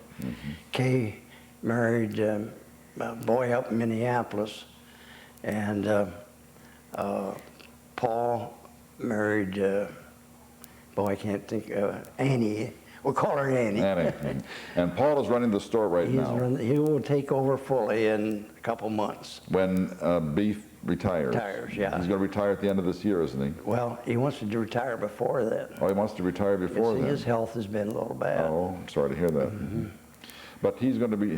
Kay married a boy up in Minneapolis. And Paul married, boy, I can't think, Annie. We'll call her Annie. Annie. And Paul is running the store right now. He will take over fully in a couple months. When Beef retires. Retires, yeah. He's going to retire at the end of this year, isn't he? Well, he wants to retire before then. Oh, he wants to retire before See, then. his health has been a little bad. Oh, I'm sorry to hear that. But he's going to be,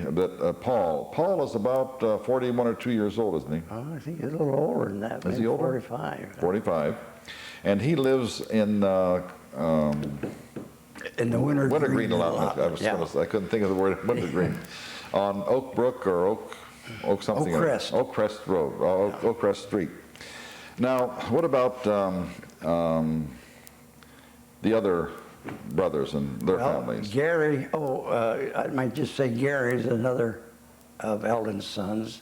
Paul is about 41 or 2 years old, isn't he? Oh, I think he's a little older than that. Is he maybe older? 45. 45. And he lives in In the wintergreen a lot. Yeah. I couldn't think of the word wintergreen. On Oak Brook or Oak something. Oak Crest. Oak Crest Road, Oak Crest Street. Now, what about the other brothers and their families? Gary, I might just say Gary is another of Eldon's sons,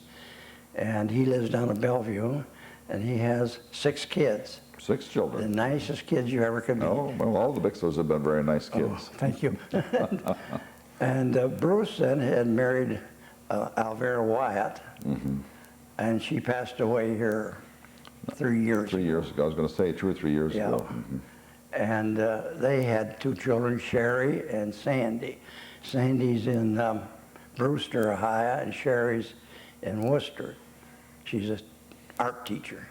and he lives down in Bellevue, and he has 6 kids. 6 The children. nicest kids you ever could meet. Oh, well, all the Bixlers have been very nice Oh, kids. thank you. And Bruce then had married Alvera Wyatt, and she passed away here 3 years 3 years ago. I was going to say 2 or 3 years Yeah. ago. And they had 2 children, Sherry and Sandy. Sandy's in Brewster, Ohio, and Sherry's in Worcester. She's an art teacher.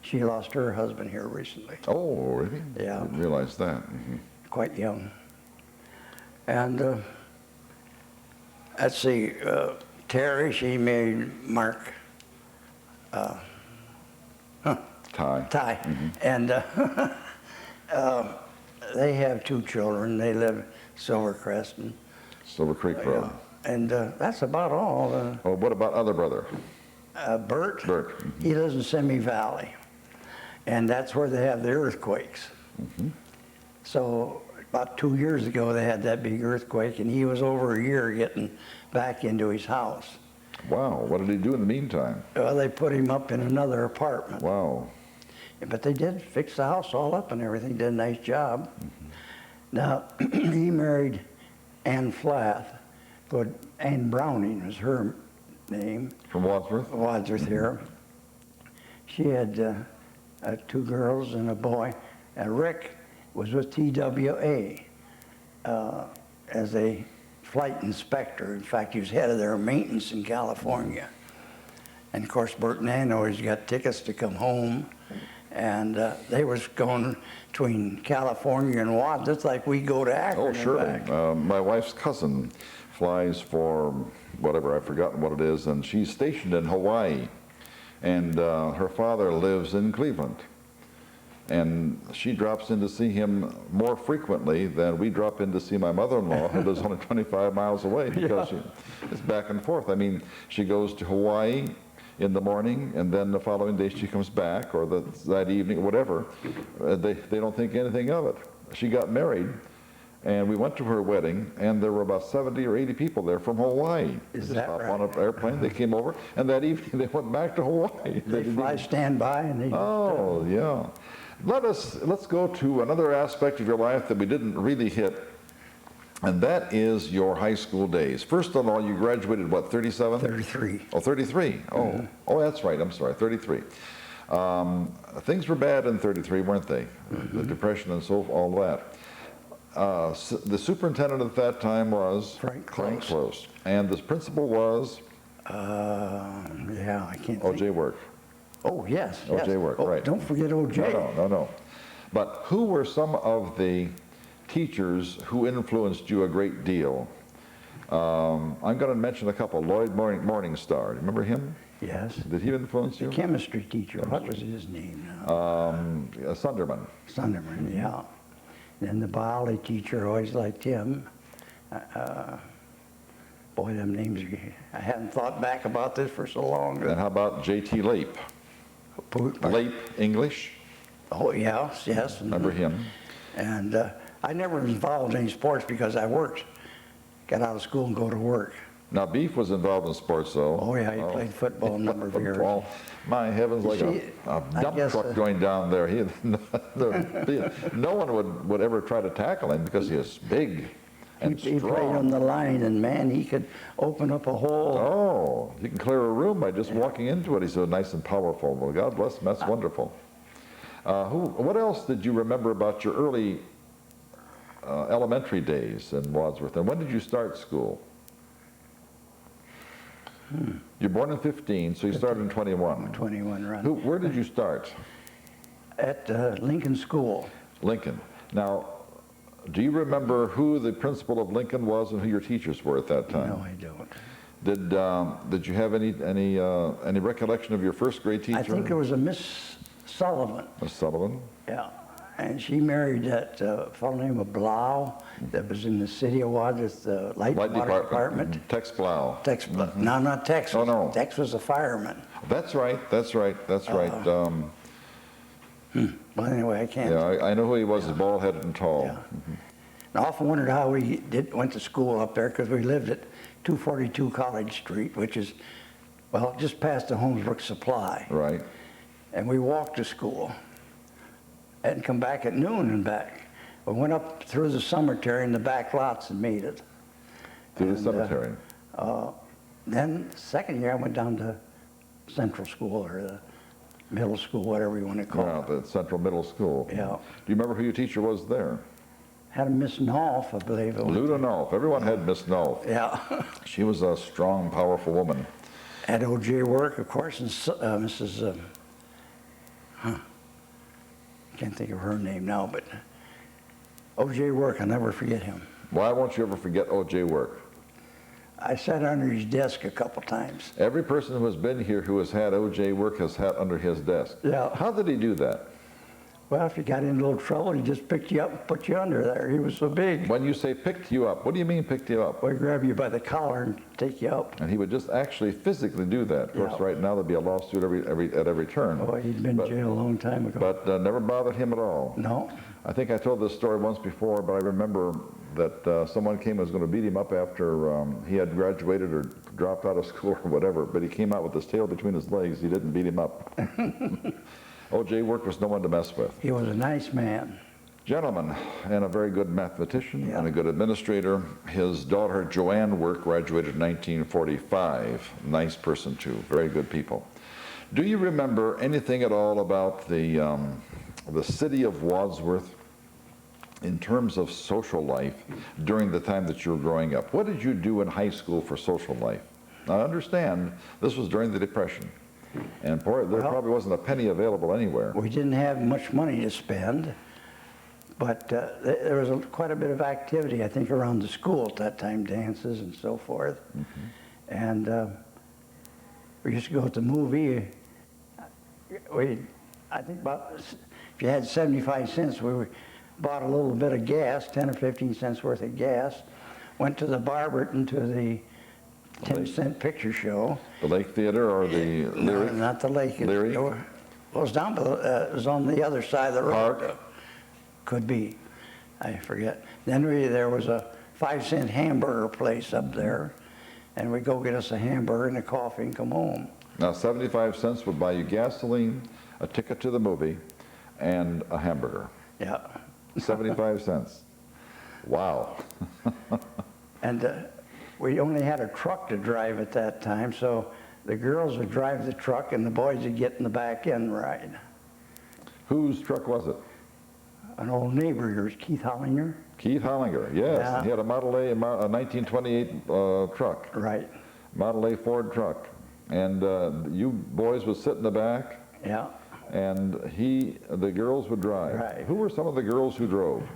She lost her husband here recently, Oh, really? Yeah. I didn't realize that. quite young. And let's see, Terry, she married Mark Ty. Ty. And they have 2 children. They live Silvercrest. And, Silver Creek Road. and that's about all. Oh, what about other brother? Bert, Bert. he lives in Semi Valley. And that's where they have the earthquakes. So about 2 years ago, they had that big earthquake, and he was over a year getting back into his house. Wow, what did he do in the meantime? Well, they put him up in another apartment. Wow. But they did fix the house all up and everything, did a nice job. Now, he married Ann Flath, but Ann Browning was her name, From Wadsworth? Wadsworth here. She had 2 girls and a boy. And Rick was with TWA as a flight inspector. In fact, he was head of their maintenance in California. And of course, Bert and Ann always got tickets to come home. And they was going between California and Wadsworth, just like we go to Akron. Oh, sure. And back. My wife's cousin flies for whatever, I've forgotten what it is, and she's stationed in Hawaii. And her father lives in Cleveland. And she drops in to see him more frequently than we drop in to see my mother-in-law, who lives only 25 miles away, because it's back and forth. I mean, she goes to Hawaii in the morning, and then the following day she comes back, or that evening, whatever. They don't think anything of it. She got married, and we went to her wedding, and there were about 70 or 80 people there from Hawaii. Is They that hopped right? on an airplane, they came over, and that evening they went back to Hawaii. They fly standby and they Oh, yeah. Let's go to another aspect of your life that we didn't really hit, and that is your high school days. First of all, you graduated, what, 37? 33. Oh, 33. Oh, oh, that's right. I'm sorry, 33. Things were bad in 33, weren't they? The Depression and all that. The superintendent at that time was Frank Close. And the principal was Yeah, I can't think. O.J. Work. Oh, yes. O.J. Work, right. Don't forget O.J. No. But who were some of the teachers who influenced you a great deal? I'm going to mention a couple. Lloyd Morningstar. Remember him? Yes. Did he influence you? Chemistry teacher. What was his name now? Sunderman. Sunderman, yeah. Then the biology teacher, always liked him. Boy, them names, I haven't thought back about this for so long. And how about J.T. Lape? Lape English? Oh, yes. Remember him? And I never was involved in any sports because I worked. Got out of school and go to work. Now, Beef was involved in sports, though. Oh, yeah, he played football a number of years. Football. My heavens, like See, a dump guess, truck going down there. No one would ever try to tackle him because he is big and He strong. played on the line, and man, he could open up a hole. Oh, you can clear a room by just walking into it. He's so nice and powerful. Well, God bless him. That's wonderful. What else did you remember about your early elementary days in Wadsworth? And when did you start school? You're born in 15, so you started in 21. 21, right. Where did you start? At Lincoln School. Lincoln. Now, do you remember who the principal of Lincoln was and who your teachers were at that time? No, I don't. Did you have any recollection of your first grade teacher? I think it was a Miss Sullivan. Miss Sullivan. Yeah. And she married that fellow named Blau that was in the City of Wadsworth, the Light and Water Department. Tex Blau. Tex, no, not Tex. Oh, no. Tex was a fireman. That's right. Well, anyway, I can't. Yeah, I know who he was. He's bald-headed and tall. Yeah. And I often wondered how we went to school up there because we lived at 242 College Street, which is, well, just past the Holmesbrook Supply. Right. And we walked to school and come back at noon and back. We went up through the cemetery in the back lots and made it. Through the cemetery. Then second year I went down to Central School or the middle school, whatever you want to call it. The Central Middle School. Yeah. Do you remember who your teacher was there? Had a Miss Nolf, I believe it was. Luda Nolf. Everyone had Miss Nolf. Yeah. She was a strong, powerful woman. Had O.J. Work, of course, and Mrs. Can't think of her name now, but O.J. Work, I'll never forget him. Why won't you ever forget O.J. Work? I sat under his desk a couple times. Every person who has been here who has had O.J. Work has sat under his desk. Yeah. How did he do that? Well, if you got in a little trouble, he just picked you up and put you under there. He was so big. When you say picked you up, what do you mean picked you up? Well, he'd grab you by the collar and take you up. And he would just actually physically do that. Of course, Yeah. right now there'd be a lawsuit at every turn. Oh, he'd been in jail a long time ago. But never bothered him at all. No. I think I told this story once before, but I remember that someone came and was going to beat him up after he had graduated or dropped out of school or whatever, but he came out with his tail between his legs. He didn't beat him up. O.J. Work was no one to mess with. He was a nice man. Gentleman, and a very good mathematician Yeah. and a good administrator. His daughter, Joanne Work, graduated in 1945. Nice person, too. Very good people. Do you remember anything at all about the city of Wadsworth in terms of social life during the time that you were growing up. What did you do in high school for social life? Now, I understand this was during the Depression, and there probably wasn't a penny available anywhere. We didn't have much money to spend, but there was quite a bit of activity, I think, around the school at that time, dances and so forth. And we used to go to the movie. I think about, if you had 75 cents, we bought a little bit of gas, 10 or 15 cents worth of gas, went to the Barberton to the 10-cent picture show. The Lake Theater or the Lyric? No, not the Lake. Lyric? It was down below, it was on the other side of the road. Park? Could be. I forget. Then there was a 5-cent hamburger place up there, and we'd go get us a hamburger and a coffee and come home. Now, 75 cents would buy you gasoline, a ticket to the movie, and a hamburger. Yeah. 75 cents. Wow. And we only had a truck to drive at that time, so the girls would drive the truck and the boys would get in the back end ride. Whose truck was it? An old neighbor of yours, Keith Hollinger. Keith Hollinger, yes. Yeah. He had a Model A, a 1928 truck. Right. Model A Ford truck. And you boys would sit in the back, Yeah. and the girls would drive. Right. Who were some of the girls who drove?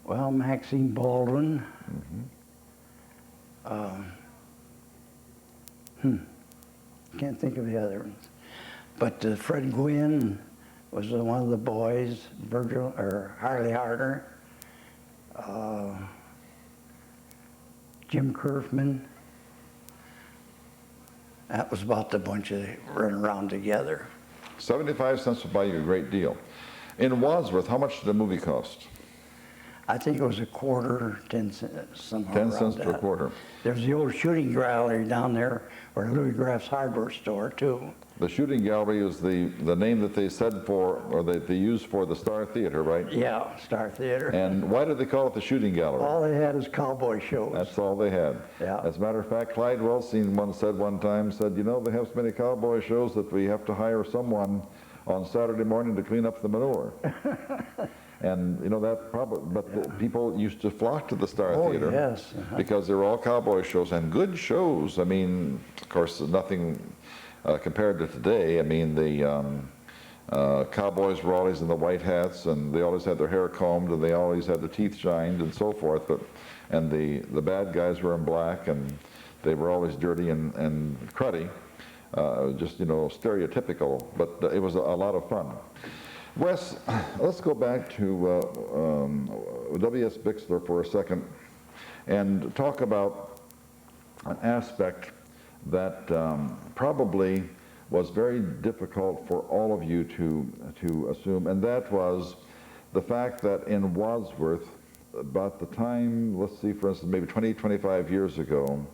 Well, Maxine Baldwin. Can't think of the other ones. But Fred Gwynn was one of the boys, Harley Harder, Jim Kerfman. That was about the bunch of running around together. 75 cents would buy you a great deal. In Wadsworth, how much did the movie cost? I think it was a quarter, 10 cents, somehow 10 around cents to a that. quarter. There's the old shooting gallery down there, or Louis Graff's hardware store, too. The shooting gallery was the name that they said for, or that they used for the Star Theater, right? Yeah, Star Theater. And why did they call it the shooting gallery? All they had is cowboy shows. That's all they had. Yeah. As a matter of fact, Clyde Wellstein said one time, you know, they have so many cowboy shows that we have to hire someone on Saturday morning to clean up the manure. And, you know, that probably, but people used to flock to the Star Theater. Yes. Because they were all cowboy shows and good shows. I mean, of course, nothing compared to today. I mean, the cowboys were always in the white hats, and they always had their hair combed, and they always had their teeth shined and so forth. And the bad guys were in black, and they were always dirty and cruddy. Just, you know, stereotypical, but it was a lot of fun. Wes, let's go back to W.S. Bicksler for a second and talk about an aspect that probably was very difficult for all of you to assume, and that was the fact that in Wadsworth, about the time, let's see, for instance, maybe 20, 25 years ago,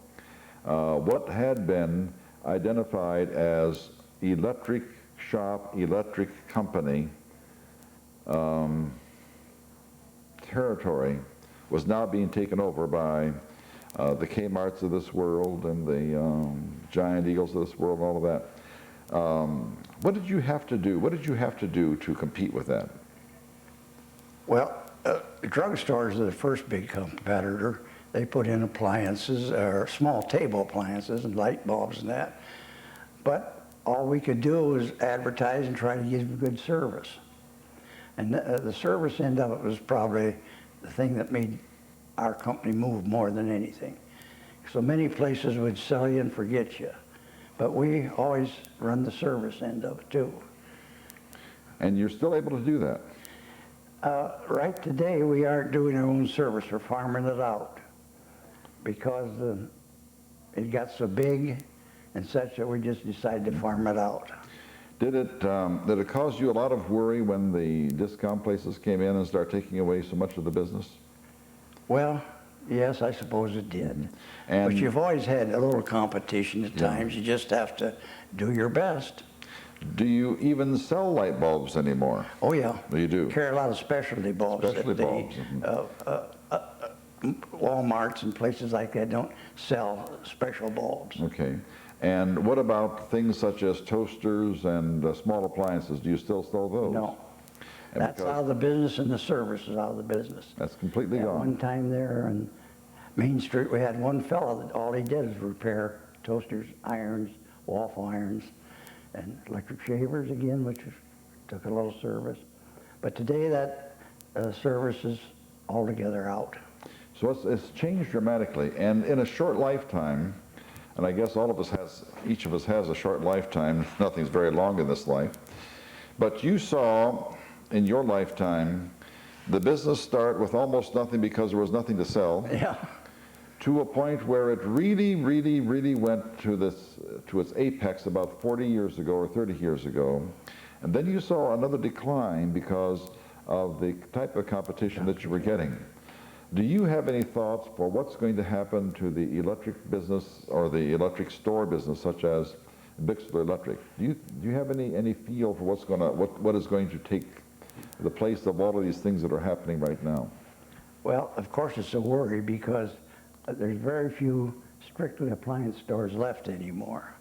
what had been identified as electric shop, electric company territory was now being taken over by the Kmarts of this world and the Giant Eagles of this world and all of that. What did you have to do? What did you have to do to compete with that? Well, drugstores are the first big competitor. They put in appliances, or small table appliances and light bulbs and that. But all we could do was advertise and try to give them good service. And the service end of it was probably the thing that made our company move more than anything. So many places would sell you and forget you. But we always run the service end of it too. And you're still able to do that? Right today, we aren't doing our own service. We're farming it out because it got so big and such that we just decided to farm it out. Did it cause you a lot of worry when the discount places came in and started taking away so much of the business? Well, yes, I suppose it did. And but you've always had a little competition at times. You just have to do your best. do you even sell light bulbs anymore? Oh, yeah. You do? Carry a lot of specialty bulbs. Specialty bulbs. Walmarts and places like that don't sell special bulbs. Okay. And what about things such as toasters and small appliances? Do you still sell those? No. And That's out of the business, and the service is out of the business. That's completely At gone. one time there on Main Street, we had one fella that all he did is repair toasters, irons, waffle irons, and electric shavers again, which took a little service. But today that service is altogether out. So it's changed dramatically, and in a short lifetime, and I guess each of us has a short lifetime, nothing's very long in this life, but you saw in your lifetime the business start with almost nothing because there was nothing to sell, Yeah. to a point where it really, really, really went to its apex about 40 years ago or 30 years ago, and then you saw another decline because of the type of competition that you were getting. Do you have any thoughts for what's going to happen to the electric business or the electric store business, such as Bicksler Electric? Do you have any feel for what is going to take the place of all of these things that are happening right now? Well, of course it's a worry because there's very few strictly appliance stores left anymore.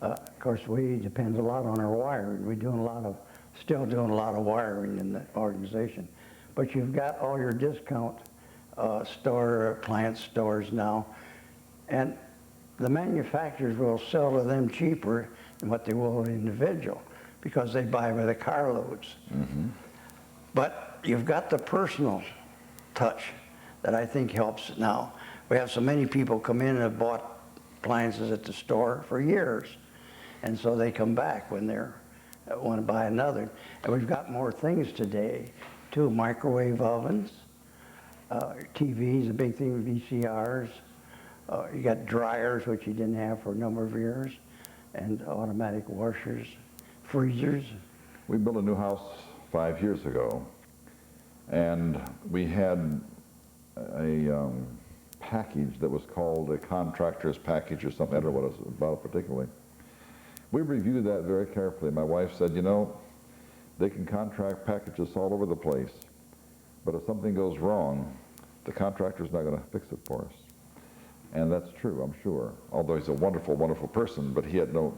Of course, we depend a lot on our wiring. We're still doing a lot of wiring in the organization. But you've got all your discount appliance stores now, and the manufacturers will sell to them cheaper than what they will an individual because they buy by the carloads. Mm-hmm. But you've got the personal touch that I think helps now. We have so many people come in and have bought appliances at the store for years, and so they come back when they want to buy another. And we've got more things today too, microwave ovens, TVs, a big thing with VCRs. You got dryers, which you didn't have for a number of years, and automatic washers, freezers. We built a new house 5 years ago, and we had a package that was called a contractor's package or something. I don't know what it was about particularly. We reviewed that very carefully. My wife said, you know, they can contract packages all over the place, but if something goes wrong, the contractor's not going to fix it for us. And that's true, I'm sure. Although he's a wonderful, wonderful person, but he had no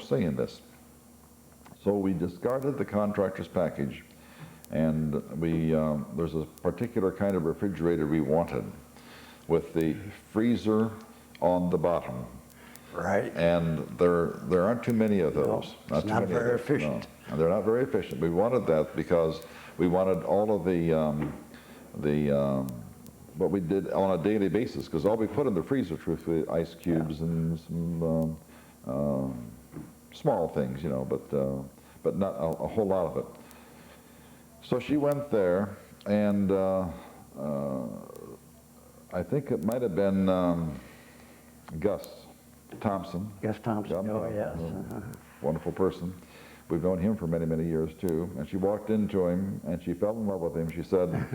say in this. So we discarded the contractor's package, and there's a particular kind of refrigerator we wanted with the freezer on the bottom. Right. And there aren't too many of those. No, it's not very efficient. No, they're not very efficient. We wanted that because we wanted all of what we did on a daily basis, because all we put in the freezer, truthfully, ice cubes and some small things, you know, but not a whole lot of it. So she went there, and I think it might have been Gus Thompson. Gus Thompson, Yeah, oh yes. Wonderful person. We've known him for many, many years too. And she walked into him and she fell in love with him. She said,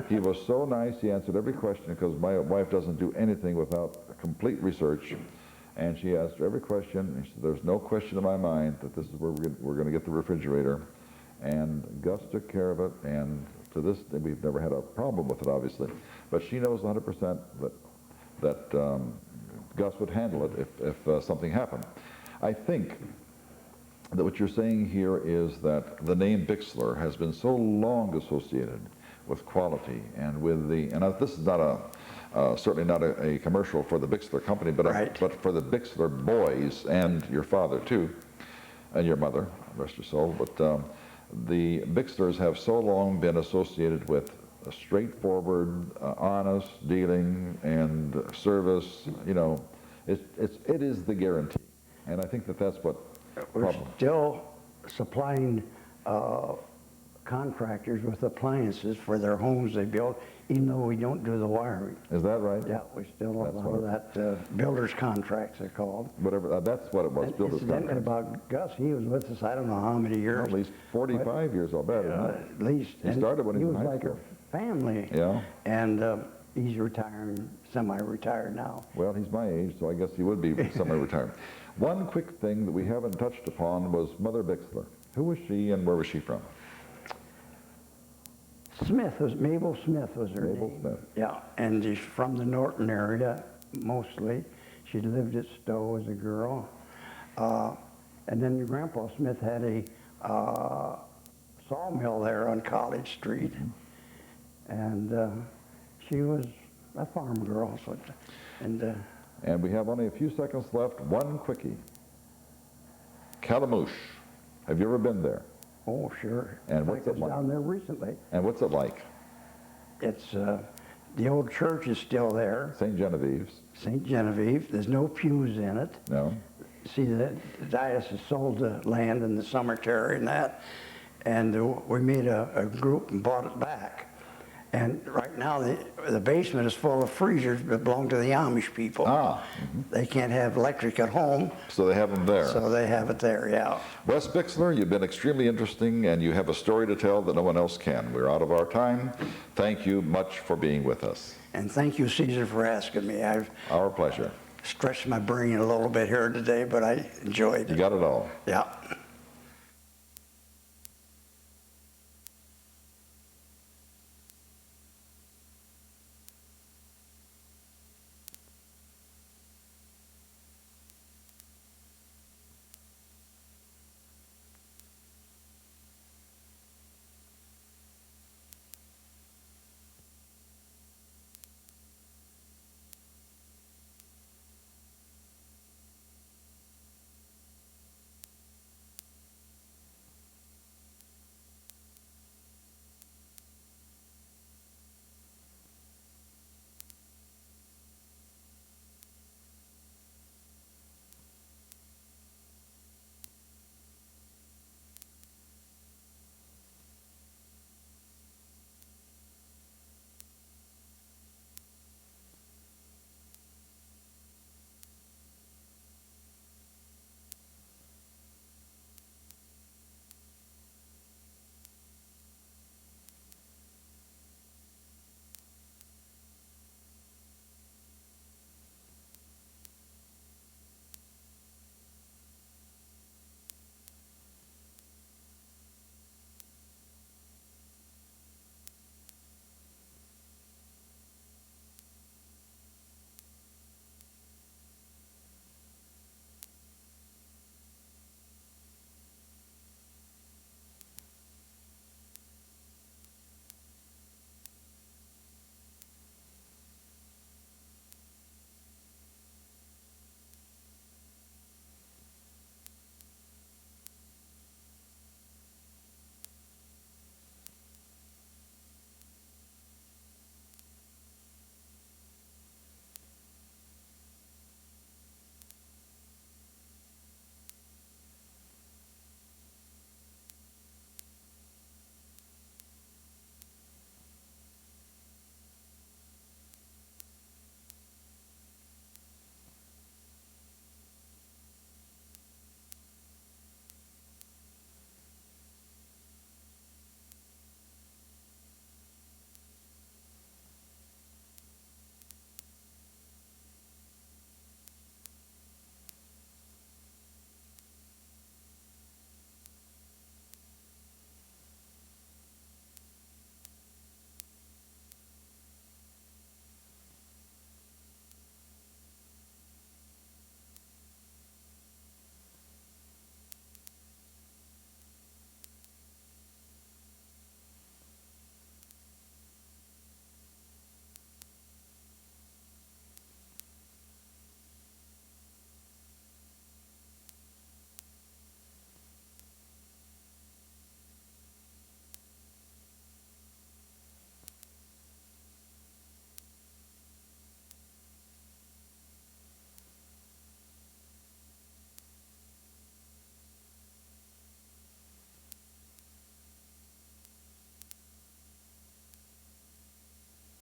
he was so nice, he answered every question, because my wife doesn't do anything without complete research. And she asked every question, and she said, there's no question in my mind that this is where we're going to get the refrigerator. And Gus took care of it, and to this day, we've never had a problem with it, obviously. But she knows 100% that Gus would handle it if something happened. I think that what you're saying here is that the name Bicksler has been so long associated with quality and with this is not certainly not a commercial for the Bicksler company, but right. But for the Bicksler boys and your father too, and your mother, rest her soul. But the Bickslers have so long been associated with a straightforward, honest dealing and service. You know, it is the guarantee, and I think that's what. We're still supplying contractors with appliances for their homes they build, even though we don't do the wiring. Is that right? Yeah, we still allow that builder's contracts, they're called. Whatever, that's what it was, builder's contracts. About Gus, he was with us, I don't know how many years. At least 45 years, I'll bet. At least. He started when he was in high like school. a family. Yeah. And he's retiring, semi-retired now. Well, he's my age, so I guess he would be semi-retired. One quick thing that we haven't touched upon was Mother Bicksler. Who was she and where was she from? Mabel Smith was her name. Mabel Smith. Yeah, and she's from the Norton area, mostly. She lived at Stowe as a girl. And then your Grandpa Smith had a sawmill sawmill there on College Street. And she was a farm girl. So, And we have only a few seconds left. One quickie. Calamouche. Have you ever been there? oh, sure. And what's I it was like? down there recently. And what's it like? It's, the old church is still there, St. Genevieve's? St. Genevieve. There's no pews in it. No? See, the diocese sold the land in the cemetery and that, and we made a group and bought it back. And right now, the basement is full of freezers that belong to the Amish people. Ah. They can't have electric at home, So they have them there. so they have it there, yeah. Wes Bicksler, you've been extremely interesting, and you have a story to tell that no one else can. We're out of our time. Thank you much for being with us. And thank you, Caesar, for asking me. I've Our pleasure. stretched my brain a little bit here today, but I enjoyed You it. got it all. Yeah.